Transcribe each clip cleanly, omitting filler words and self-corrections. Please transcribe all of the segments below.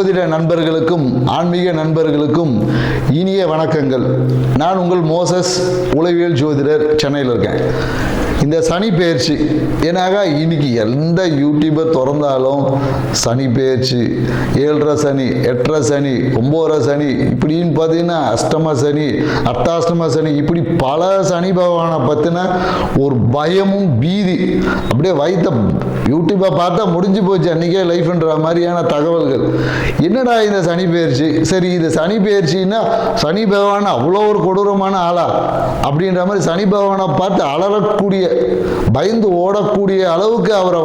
ஜோதிட நண்பர்களுக்கும் ஆன்மீக நண்பர்களுக்கும் இனிய வணக்கங்கள். நான் உங்கள் மோசஸ் உளவியல் ஜோதிடர், சென்னையில் இருக்கேன். இந்த சனி பெயர்ச்சி ஏன்னாக்கா இன்னைக்கு எந்த யூடியூபர் திறந்தாலும் சனி பெயர்ச்சி, 7.5 சனி, 8.5 சனி, 9.5 சனி, இப்படின்னு பார்த்தீங்கன்னா அஷ்டம சனி, அர்த்தாஷ்டம சனி, இப்படி பல சனி பகவானை பற்றின ஒரு பயமும் பீதி அப்படியே வைத்த யூடியூப்பை பார்த்தா முடிஞ்சு போச்சு அன்றைக்கே லைஃப்ன்ற மாதிரியான தகவல்கள். என்னடா இந்த சனி பெயர்ச்சி? சரி, இது சனி பெயர்ச்சின்னா சனி பகவான் அவ்வளோ ஒரு கொடூரமான ஆளா அப்படின்ற மாதிரி சனி பகவானை பார்த்து அலறக்கூடிய, பயந்து ஓடக்கூடிய அளவுக்கு அவரை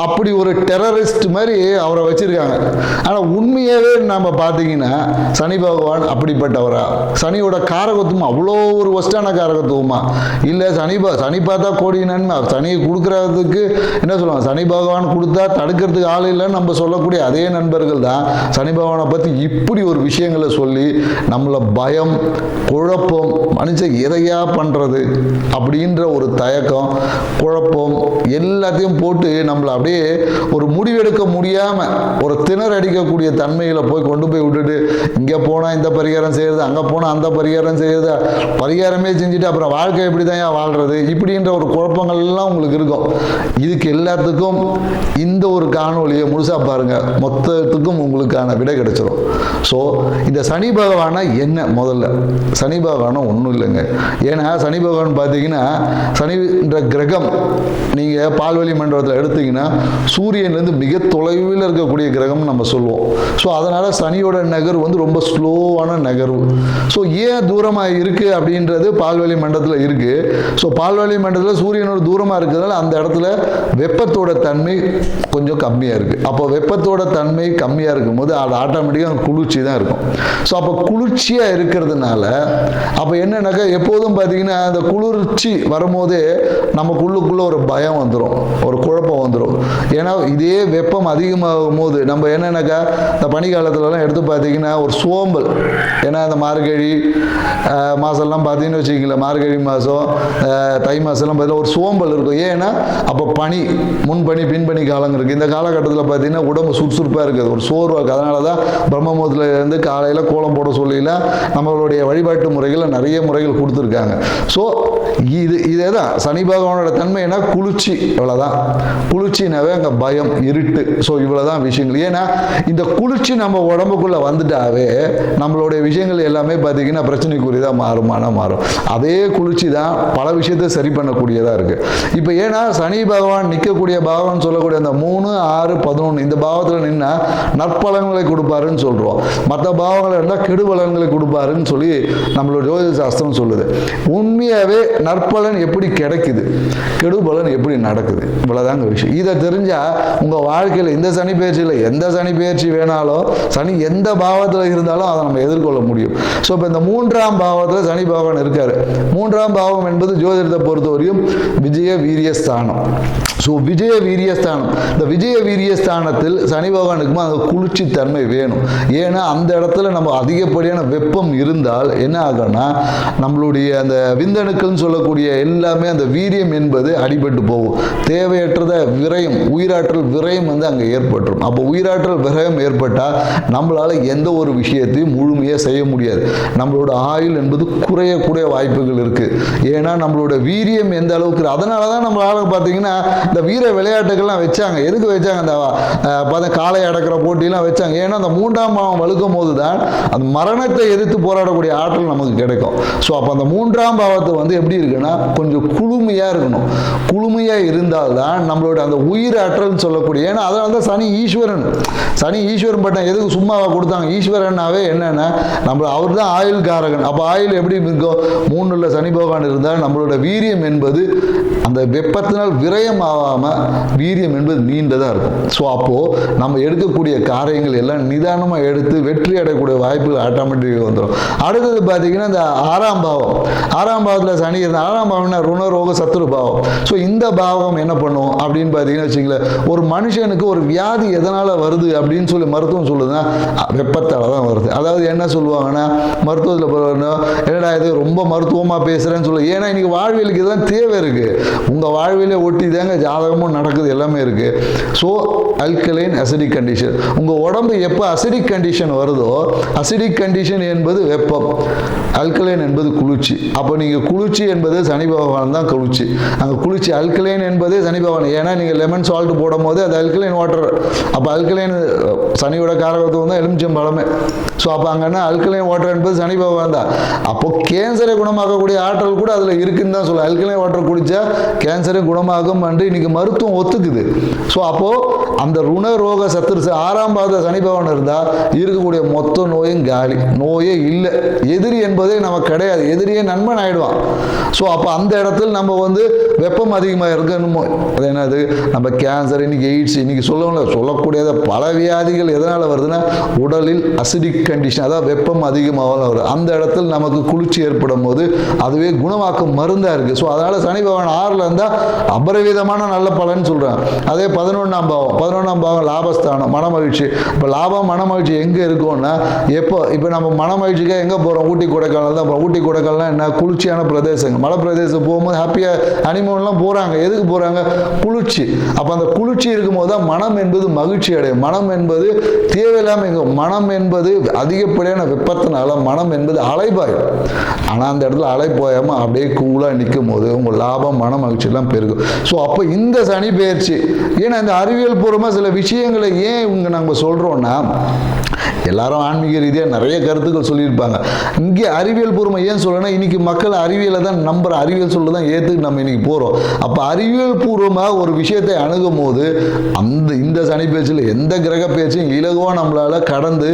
அப்படி ஒரு டெரரிஸ்ட் மாதிரி அவரை வச்சிருக்காங்க. ஆனால் உண்மையாகவே நம்ம பார்த்தீங்கன்னா சனி பகவான் அப்படிப்பட்டவரா? சனியோட காரகத்துவம் அவ்வளோ ஒரு ஒஸ்டான காரகத்துவமா? இல்லை சனி பார்த்தா கோடி நன்மை, சனியை கொடுக்கறதுக்கு என்ன சொல்லுவாங்க, சனி பகவான் கொடுத்தா தடுக்கிறதுக்கு ஆள் இல்லைன்னு நம்ம சொல்லக்கூடிய அதே நண்பர்கள் தான் சனி பகவானை பற்றி இப்படி ஒரு விஷயங்களை சொல்லி நம்மளை பயம், குழப்பம், மனுஷன் எதையா பண்ணுறது அப்படின்ற ஒரு தயக்கம், குழப்பம் எல்லாத்தையும் போட்டு நம்மளை அப்படியே ஒரு முடிவெடுக்க முடியாமல் ஒரு திணற அடிக்கக்கூடிய தன்மையில் கொண்டு போய் விட்டுட்டு, இங்கே போனால் இந்த பரிகாரம் செய்யறது, அங்கே போனால் அந்த பரிகாரம் செய்யறது, பரிகாரமே செஞ்சுட்டு அப்புறம் வாழ்க்கை எப்படி தான் வாழ்றது, இப்படின்ற ஒரு குழப்பங்கள் எல்லாம் உங்களுக்கு இருக்கும். இதுக்கு எல்லாத்துக்கும் இந்த ஒரு காணொலியை முழுசா பாருங்க, மொத்தத்துக்கும் உங்களுக்கான விடை கிடைச்சிடும். ஸோ இந்த சனி பகவானா என்ன? முதல்ல சனி பகவானா ஒன்றும் இல்லைங்க. ஏன்னா சனி பகவான் பார்த்தீங்கன்னா, சனின்ற கிரகம் நீங்கள் பால்வழி மண்டலத்தில் எடுத்தீங்கன்னா சூரியன்லேருந்து மிக தொலைவில் இருக்கக்கூடிய கிரகம்னு நம்ம சொல்லுவோம். ஸோ அதனால் சனியோட நகர்வு ரொம்ப ஸ்லோவான நகர்வு. ஸோ ஏன் தூரமாக இருக்குது அப்படின்றது பால்வழி மண்டலத்தில் இருக்குது. ஸோ பால்வழி மண்டலத்தில் சூரியனோட தூரமாக இருக்கிறதுனால அந்த இடத்துல வெப்பத்தோட தன்மை கொஞ்சம் கம்மியாக இருக்குது. அப்போ வெப்பத்தோட தன்மை கம்மியாக இருக்கும்போது அது ஆட்டோமேட்டிக்காக குளிர்ச்சி தான் இருக்கும். ஸோ அப்போ குளிர்ச்சியாக இருக்கிறதுனால அப்போ என்னன்னாக்கா எப்போதும் பார்த்தீங்கன்னா அந்த குளிர்ச்சி வரும்போதே நமக்குள்ளுக்குள்ள ஒரு பயம் வந்துடும், ஒரு குழப்பம் வந்துடும். ஏன்னா இதே வெப்பம் அதிகமாகும் போது நம்ம என்னன்னாக்கா இந்த பனிக்காலத்துலலாம் எடுத்து பார்த்தீங்கன்னா ஒரு சோம்பல், ஏன்னா இந்த மார்கழி மாதம்லாம் பார்த்தீங்கன்னு வச்சுக்கிங்களேன், மார்கழி மாதம், தை மாதம்லாம் பார்த்தீங்கன்னா ஒரு சோம்பல் இருக்கும். ஏன்னா அப்போ பனி, முன்பனி பின்பனி காலங்கள் இருக்குது. இந்த காலகட்டத்தில் பார்த்தீங்கன்னா உடம்பு சுறுசுறுப்பாக இருக்குது, ஒரு சோர்வாக இருக்குது. அதனால தான் பிரம்மமுகூர்த்தத்துல இருந்து காலையில் கோலம் போட சொல்லிலாம் நம்மளுடைய வழிபாட்டு முறைகள் நிறைய முறைகள் கொடுத்துருக்காங்க. ஸோ இதே தான் சனி பகவானோட தன்மை என்ன, குளிர்ச்சி, இவ்வளோதான். குளிர்ச்சினாவே அங்கே பயம், இருட்டு. ஸோ இவ்வளோதான் விஷயங்கள். ஏன்னா இந்த குளிர்ச்சி நம்ம உடம்புக்குள்ளே வந்துட்டாவே நம்மளுடைய விஷயங்கள் எல்லாமே பார்த்தீங்கன்னா பிரச்சனைக்குரியதாக மாறும். அதே குளிர்ச்சி தான் பல விஷயத்தை சரி பண்ணக்கூடியதாக இருக்குது. இப்போ ஏன்னா சனி பகவான் நிற்கக்கூடிய பாவம்னு சொல்லக்கூடிய அந்த 3, 6, 11 இந்த பாவத்தில் நின்னா நற்பலன்களை கொடுப்பாருன்னு சொல்கிறோம். மற்ற பாவங்கள் இருந்தால் கெடுபலன்களை கொடுப்பாருன்னு சொல்லி நம்மளோட ஜோதிட சாஸ்திரம் சொல்லுது. உண்மையாகவே நற்பலன் எப்படி கிடைக்குது, கெடுபலன் எப்படி நடக்குது, இவ்வளோதாங்க விஷயம். இதை தெரிஞ்சால் உங்கள் வாழ்க்கையில் இந்த சனி பெயர்ச்சியில் எந்த சனி பெயர்ச்சி வேணாலும், சனி எந்த பாவத்தில் இருந்தாலும் அதை நம்ம எதிர்கொள்ள முடியும். ஸோ இப்போ இந்த 3ஆம் பாவத்தில் சனி பகவான் இருக்காரு. 3ஆம் பாவம் என்பது ஜோதிடத்தை பொறுத்தவரையும் விஜய வீரியஸ்தானம். ஸோ விஜய வீரியஸ்தானம், இந்த விஜய வீரியஸ்தானத்தில் சனி பகவானுக்குமா அந்த குளிர்ச்சி தன்மை வேணும். ஏன்னா அந்த இடத்துல நம்ம அதிகப்படியான வெப்பம் இருந்தால் என்ன ஆகும்னா நம்மளுடைய அந்த விந்தணுக்கள்னு சொல்லக்கூடிய எல்லாமே அந்த வீரியம் என்பது அடிபட்டு போகும். தேவையற்றத விரயம், உயிராற்றல் விரயம் அங்கே ஏற்பட்டுரும். அப்போ உயிராற்றல் விரயம் ஏற்பட்டால் நம்மளால் எந்த ஒரு விஷயத்தையும் முழுமையாக செய்ய முடியாது. நம்மளோட ஆயுள் என்பது குறையக்கூடிய வாய்ப்புகள் இருக்குது. ஏன்னா நம்மளோட வீரியம் எந்த அளவுக்கு, அதனால தான் நம்மளால பார்த்தீங்கன்னா இந்த வீர விளையாட்டுகள்லாம் வச்சாங்க. எதுக்கு வச்சாங்க? அந்த காளை அடக்கிற போட்டியெல்லாம் வச்சாங்க. ஏன்னா அந்த 3ஆம் பாவம் வலுக்கும் போது தான் அந்த மரணத்தை எதிர்த்து போராடக்கூடிய ஆற்றல் நமக்கு கிடைக்கும். ஸோ அப்போ அந்த 3ஆம் பாவத்தை எப்படி இருக்குன்னா கொஞ்சம் குளுமையாக இருக்கணும். குளுமையாக இருந்தால்தான் நம்மளோட அந்த உயிர் ஆற்றல் சொல்லக்கூடிய, ஏன்னா அதனால தான் சனி ஈஸ்வரன் பட்டம் எதுக்கு சும்மாவா கொடுத்தாங்க? ஈஸ்வரனாவே என்னன்னா அவர் தான் ஆயுள் காரகன். அப்போ ஆயுள் எப்படி இருக்கும்? 3ல் சனி பகவான் இருந்தால் நம்மளோட வீரியம் என்பது அந்த வெப்பத்தினால் விரயம் ஆகாமல் வீரியம் என்பது நீண்டதாக இருக்கும். ஸோ அப்போது நம்ம எடுக்கக்கூடிய காரியங்கள் எல்லாம் நிதானமாக எடுத்து வெற்றி அடையக்கூடிய வாய்ப்புகள் ஆட்டோமேட்டிக்காக வந்துடும். அடுத்தது பார்த்தீங்கன்னா இந்த 6ஆம் பாவத்தில் சனி இருந்தால் ஆறாம் பாவம்னா ருண ரோக சத்துரு பாவம். ஸோ இந்த பாவம் என்ன பண்ணும் அப்படின்னு பார்த்தீங்கன்னா வச்சுங்களேன், ஒரு மனுஷனுக்கு ஒரு வியாதி எதனால் வருது அப்படின்னு சொல்லி மருத்துவம் சொல்லுதுன்னா வெப்பத்தால் தான் வருது. அதாவது என்ன சொல்லுவாங்கன்னா மருத்துவத்தில் என்னடா இது ரொம்ப மருத்துவமாக பேசுகிறேன்னு சொல்லு. ஏன்னா இன்னைக்கு வாழ்வியலுக்கு இதெல்லாம் தேவை இருக்குது. உங்கள் வாழ்வியலே ஒட்டி தாங்க ஜாதகமும் நடக்குது, எல்லாமே இருக்குது. ஸோ அல்கலைன் அசிடிக் கண்டிஷன், உங்கள் உடம்பு எப்போ அசிடிக் கண்டிஷன் வருதோ, அசிடிக் கண்டிஷன் என்பது வெப்பம், அல்கலைன் என்பது குளிர்ச்சி. அப்போ நீங்கள் குளிர்ச்சி என்பது சனி பகவான் தான் குளிர்ச்சி. அங்கே குளிர்ச்சி அல்கலைன் என்பதே சனி பகவான். ஏன்னா நீங்கள் லெமன் சால்ட் போடும் போது அது அல்கலைன் வாட்டர். அப்போ அல்கலைன் சனியோட காரகத்துவம் தான் எலுமிச்சம் பழமே. ஸோ அப்போ அங்கன்னா அல்கலைன் வாட்டர் என்பது சனி பகவான் தான். அப்போ கேன்சரை குணமாக்கக்கூடிய ஆற்றல் கூட அதில் இருக்குன்னு தான் சொல்ல. அல்கலைன் வாட்டர் குடித்தா கேன்சரை குணமாகும் என்று இன்னைக்கு மருத்துவம் ஒத்துக்குது. ஸோ அப்போ அந்த ருண ரோக சத்துரு ஆறாம் பாத சனி பகவான் இருந்தால் இருக்கக்கூடிய மொத்த நோயும் காலி, நோயே இல்லை. எதிரி என்பதே நமக்கு கிடையாது, எதிரியே நண்பன் ஆயிடுவான். ஸோ அப்போ அந்த இடத்துல நம்ம வந்து வெப்பம் அதிகமாக இருக்கணுமோ, அது என்னது நம்ம கேன்சர், இன்னைக்கு எய்ட்ஸ், இன்னைக்கு சொல்லக்கூடியத பல வியாதிகள் எதனால் வருதுன்னா உடலில் அசிடிக் கண்டிஷன், அதாவது வெப்பம் அதிகமாக வருது. அந்த இடத்துல நமக்கு குளிர்ச்சி ஏற்படும் போது அதுவே குணமாக்கும் மருந்தாக இருக்குது. ஸோ அதனால் சனி பகவான் 6ல் இருந்தால் அபரிவிதமான நல்ல பலன் சொல்கிறேன். அதே 11ஆம் பாவம், 11ஆம் பாவம் லாபஸ்தானம், மனமகிழ்ச்சி. இப்போ லாபம் மனமகிழ்ச்சி எங்கே இருக்கும்னா இப்போ நம்ம மனமகிழ்ச்சிக்காக எங்கே போகிறோம்? ஊட்டி கொடைக்கானல் தான் போகிறோம். ஊட்டி கொடைக்கானல் என்ன குளிர்ச்சியான பிரதேசங்கள், மலை பிரதேசம் போகும்போது ஹாப்பியாக ஹனிமூன்லாம் போகிறாங்க. எதுக்கு போகிறாங்க? குளிர்ச்சி. அப்போ அந்த குளிர்ச்சி இருக்கும்போது தான் மனம் என்பது மகிழ்ச்சி அடையும். மனம் என்பது தேவையில்லாமல், மனம் என்பது அதிகப்படியான வெப்பத்தினால மனம் என்பது அலைபாயும். ஆனால் அந்த இடத்துல அலை போயாமல் அப்படியே கூலாக நிற்கும் போது உங்கள் லாபம் மன மகிழ்ச்சியெல்லாம் பெருகும். ஸோ அப்போ இந்த சனி பெயர்ச்சி, ஏன்னா இந்த அறிவியல் பூர்வமாக சில விஷயங்களை ஏன் இங்கே நம்ம சொல்கிறோன்னா, எல்லாரும் ஆன்மீக ரீதியாக நிறைய கருத்துக்கள் சொல்லியிருப்பாங்க. இங்கே அறிவியல் பூர்வமாக ஏன் சொல்லணும்னா இன்னைக்கு மக்கள் அறிவியலை தான் நம்புகிற, அறிவியல் சொல்ல தான் ஏற்றுக்கு நம்ம இன்னைக்கு போகிறோம். அப்போ அறிவியல் பூர்வமாக ஒரு விஷயத்தை அணுகும் போது இந்த சனி பேச்சில் எந்த கிரக பேச்சையும் இலகுவாக நம்மளால் கடந்து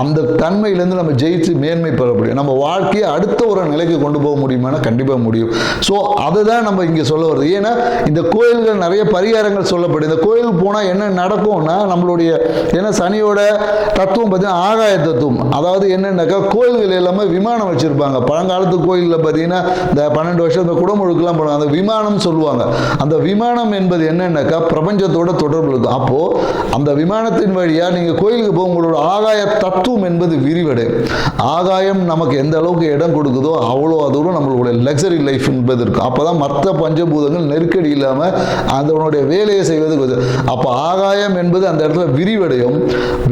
அந்த தன்மையிலேருந்து நம்ம ஜெயிச்சு மேன்மை பெற முடியும். நம்ம வாழ்க்கையை அடுத்த ஒரு நிலைக்கு கொண்டு போக முடியுமானா கண்டிப்பாக முடியும். ஸோ அதுதான் நம்ம இங்கே சொல்ல வருது. ஏன்னா இந்த கோயில்கள் நிறைய பரிகாரங்கள் சொல்லப்படுது. இந்த கோயில் போனால் என்ன நடக்கும்னா நம்மளுடைய, ஏன்னா சனியோட தத்துவம் ஆகாய தத்துவம். அதாவது என்னன்னாக்கா கோயில்கள் எல்லாமே விமானம் வச்சிருப்பாங்க. பழங்காலத்து கோயிலில் பார்த்தீங்கன்னா இந்த 12 வருஷம் இந்த குடமுழுக்கெல்லாம் பண்ணுவாங்க. அந்த விமானம் சொல்லுவாங்க. அந்த விமானம் என்பது என்னன்னாக்கா பிரபஞ்சத்தோட தொடர்பு இருக்கும். அப்போ அந்த விமானத்தின் வழியா நீங்க கோயிலுக்கு போக உங்களோட ஆகாய தத்துவம் என்பது விரிவடையும். ஆகாயம் நமக்கு எந்த அளவுக்கு இடம் கொடுக்குதோ அவ்வளோ தூரம் நம்மளுடைய லக்ஸரி லைஃப் என்பது இருக்கும். அப்போதான் மற்ற பஞ்சபூதங்கள் நெருக்கடி இல்லாமல் அதனுடைய வேலையை செய்வது. அப்போ ஆகாயம் என்பது அந்த இடத்துல விரிவடையும்.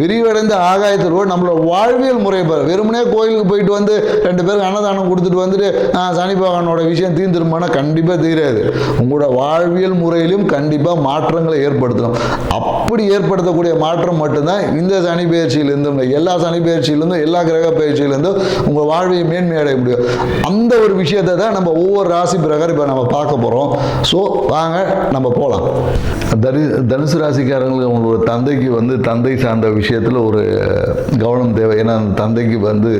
விரிவடைந்த ஆகாயத்தில் நம்மளோட வாழ்வியல் முறை வெறுமனே கோயிலுக்கு போயிட்டு வந்து 2 பேருக்கு அன்னதானம் கொடுத்துட்டு வந்துட்டு சனி பகவானோட விஷயம் தீர்ந்துருமானா கண்டிப்பாக தீராது. உங்களோட வாழ்வியல் முறையிலும் கண்டிப்பாக மாற்றங்களை ஏற்படுத்தணும். அப்படி ஏற்படுத்தக்கூடிய மாற்றம் மட்டும்தான் இந்த சனி பயிற்சியிலிருந்தும், எல்லா சனி பயிற்சியிலிருந்தும், எல்லா கிரக பயிற்சியிலிருந்தும் உங்கள் வாழ்வையை மேன்மை அடைய முடியும். அந்த ஒரு விஷயத்தை தான் நம்ம ஒவ்வொரு ராசி பிரகாரம் இப்போ நம்ம பார்க்க போகிறோம். ஸோ வாங்க நம்ம போகலாம். தனுசு ராசிக்காரங்களுக்கு அவங்களோட தந்தைக்கு வந்து தந்தை சார்ந்த விஷயத்தில் ஒரு கவனம் தேவை. ஏன்னா அந்த தந்தைக்கு வந்து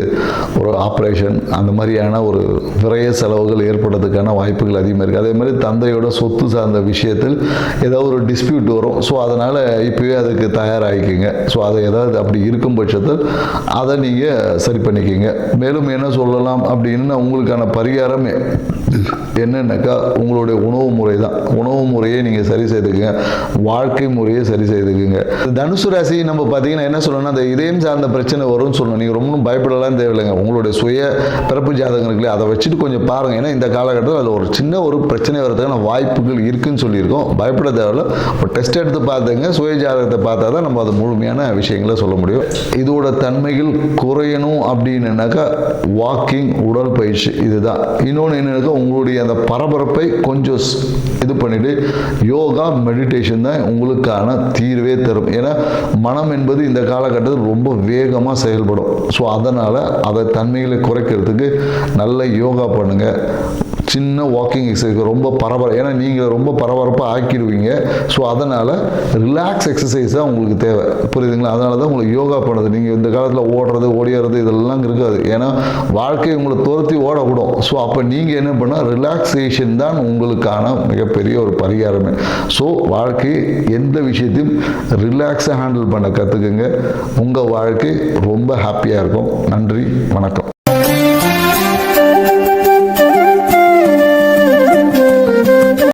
ஒரு ஆப்ரேஷன் அந்த மாதிரியான ஒரு விரைய செலவுகள் ஏற்படுறதுக்கான வாய்ப்புகள் அதிகமாக இருக்குது. அதே மாதிரி தந்தையோட சொத்து சார்ந்த விஷயத்தில் ஏதாவது ஒரு டிஸ்பியூட் வரும். ஸோ அதனால் இப்போவே அதுக்கு தயாராகிக்கிங்க. ஸோ அதை ஏதாவது அப்படி இருக்கும் பட்சத்தில் அதை நீங்கள் சரி பண்ணிக்கிங்க. மேலும் என்ன சொல்லலாம் அப்படின்னா உங்களுக்கான பரிகாரம் என்னன்னாக்கா உங்களுடைய உணவு முறை தான். உணவு முறையை நீங்கள் சரி செய்துக்குங்க, வாழ்க்கை முறையை சரி செய்துக்குங்க. தனுசு ராசி நம்ம பார்த்தீங்கன்னா என்ன சொல்லணும்னா அந்த இதயம் சார்ந்த பிரச்சனை வரும்னு சொல்லணும். நீங்கள் ரொம்ப பயப்படலாம் தேவையில்லைங்க. உங்களுடைய சுய பிறப்பு ஜாதகம் இருக்குல்லையே அதை வச்சுட்டு கொஞ்சம் பாருங்கள். ஏன்னா இந்த காலகட்டத்தில் அதில் ஒரு சின்ன ஒரு பிரச்சனை வரதுக்கான வாய்ப்புகள் இருக்குன்னு சொல்லியிருக்கோம். பயப்பட தேவையில்லை. ஒரு டெஸ்ட் எடுத்து பார்த்துங்க, சுய ஜாதகத்தை பார்த்தா தான் நம்ம அது முழுமையான விஷயங்களை சொல்ல முடியும். இதோட தன்மைகள் குறையணும் அப்படின்னாக்கா வாக்கிங், உடல் பயிற்சி இதுதான். இன்னொன்று என்னன்னாக்கா உங்களுடைய அந்த பரபரப்பை கொஞ்சம் இது பண்ணிட்டு யோகா, மெடிடேஷன் தான் உங்களுக்கான தீர்வே தரும். ஏன்னா மனம் என்பது இந்த காலகட்டத்தில் ரொம்ப வேகமாக செயல்படும். ஸோ அதனால் அதை தன்மைகளை குறைக்கிறதுக்கு நல்ல யோகா பண்ணுங்கள். சின்ன வாக்கிங் எக்ஸசைஸ் ரொம்ப ஏன்னா நீங்கள் ரொம்ப பரபரப்பாக ஆக்கிடுவீங்க. ஸோ அதனால் ரிலாக்ஸ் எக்ஸசைஸ் தான் உங்களுக்கு தேவை. புரியுதுங்களா? அதனால தான் உங்களுக்கு யோகா பண்ணுறது. நீங்கள் இந்த காலத்தில் ஓடுறது, ஓடியாடுறது இதெல்லாம் இருக்காது. ஏன்னா வாழ்க்கை உங்களை துரத்தி ஓடக்கூடும். ஸோ அப்போ நீங்கள் என்ன பண்ணால் ரிலாக்ஸேஷன் தான் உங்களுக்கான மிகப்பெரிய ஒரு பரிகாரமே. ஸோ வாழ்க்கை எந்த விஷயத்தையும் ரிலாக்ஸாக ஹேண்டில் பண்ண கற்றுக்குங்க. உங்கள் வாழ்க்கை ரொம்ப ஹாப்பியாக இருக்கும். நன்றி, வணக்கம்.